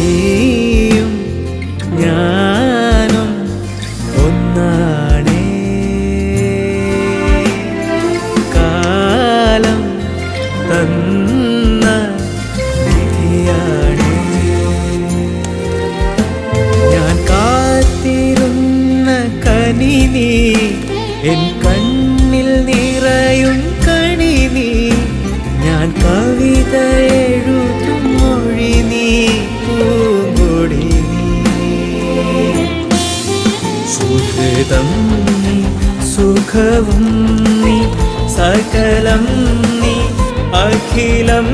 നീയും ഞാനും ഒന്നാണേ. കാലം തന്ന വിധിയാണേ. ഞാൻ കാത്തിരുന്ന കനി നീ, എൻ കണ്ണിൽ നിറയും കണി നീ. ഞാൻ കവിത എഴുതും മൊഴി നീ, പൂങ്കൊടി നീ. സുഹൃതം നീ, സുഖവും നീ, സകലം നീ, അഖിലം